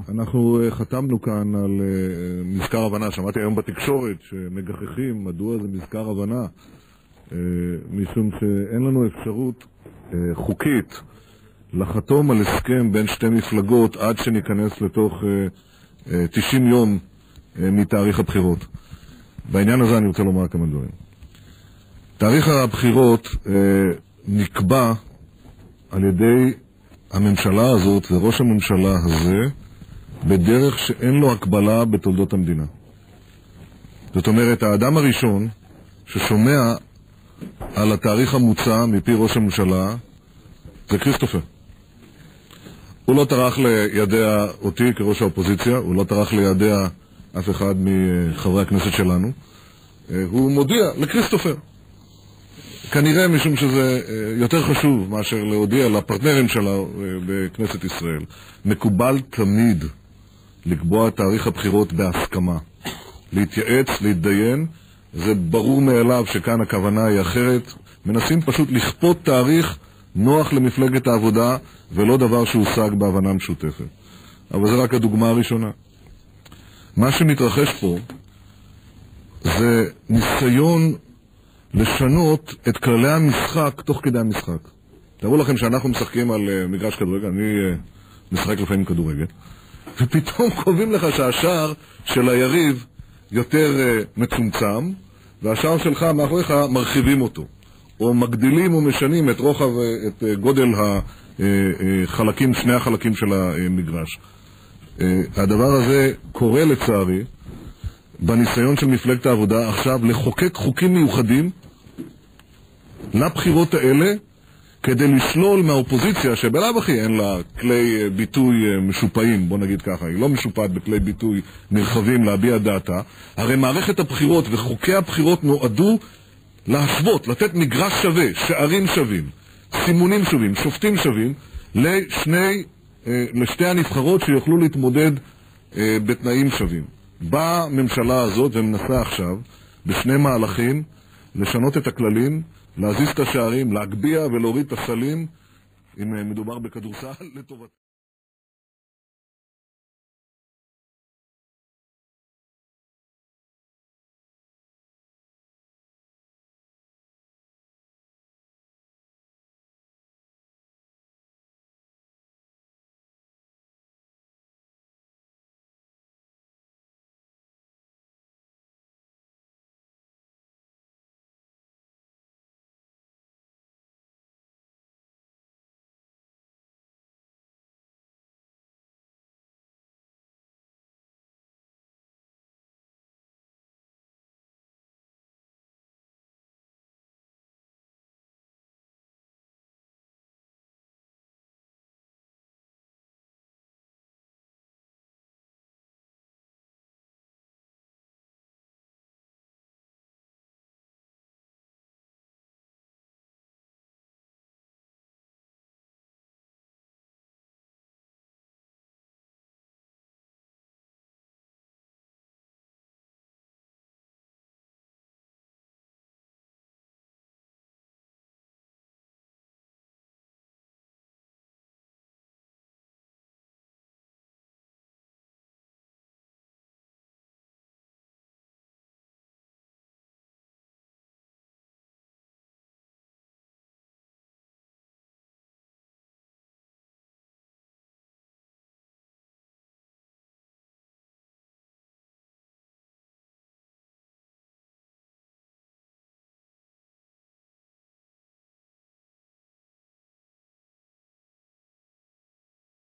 אנחנו חתמנו כאן על מזכר הבנה. שמעתי היום בתקשורת שמגחכים מדוע זה מזכר הבנה, משום שאין לנו אפשרות חוקית לחתום על הסכם בין שתי מפלגות עד שניכנס לתוך 90 יום מתאריך הבחירות. בעניין הזה אני רוצה לומר כמה דברים. תאריך הבחירות נקבע על ידי הממשלה הזאת וראש הממשלה הזה בדרך שאין לו הקבלה בתולדות המדינה. זאת אומרת, האדם הראשון ששומע על התאריך המוצע מפי ראש הממשלה זה כריסטופר. הוא לא טרח לידע אותי כראש האופוזיציה, הוא לא טרח לידע אף אחד מחברי הכנסת שלנו. הוא מודיע לכריסטופר. כנראה משום שזה יותר חשוב מאשר להודיע לפרטנרים שלו בכנסת ישראל. מקובל תמיד לקבוע תאריך הבחירות בהסכמה. להתייעץ, להתדיין, זה ברור מאליו שכאן הכוונה היא אחרת. מנסים פשוט לכפות תאריך נוח למפלגת העבודה ולא דבר שהושג בהבנה משותפת. אבל זה רק הדוגמה הראשונה. מה שמתרחש פה זה ניסיון לשנות את כללי המשחק תוך כדי המשחק. תראו לכם שאנחנו משחקים על מגרש כדורגל, אני משחק לפעמים כדורגל, ופתאום קובעים לך שהשער של היריב יותר מצומצם, והשער שלך מאחוריך מרחיבים אותו, או מגדילים או משנים את רוחב, את גודל החלקים, שני החלקים של המגרש. הדבר הזה קורה לצערי בניסיון של מפלגת העבודה עכשיו לחוקק חוקים מיוחדים לבחירות האלה כדי לשלול מהאופוזיציה, שבלב הכי אין לה כלי ביטוי משופעים, בוא נגיד ככה, היא לא משופעת בכלי ביטוי נרחבים להביע דעתה. הרי מערכת הבחירות וחוקי הבחירות נועדו להשוות, לתת מגרש שווה, שערים שווים, סימונים שווים, שופטים שווים לשתי הנבחרות שיוכלו להתמודד בתנאים שווים. באה הממשלה הזאת ומנסה עכשיו בשני מהלכים לשנות את הכללים, להזיז את השערים, להגביה ולהוריד את הסלים, אם מדובר בכדורסל, לטובת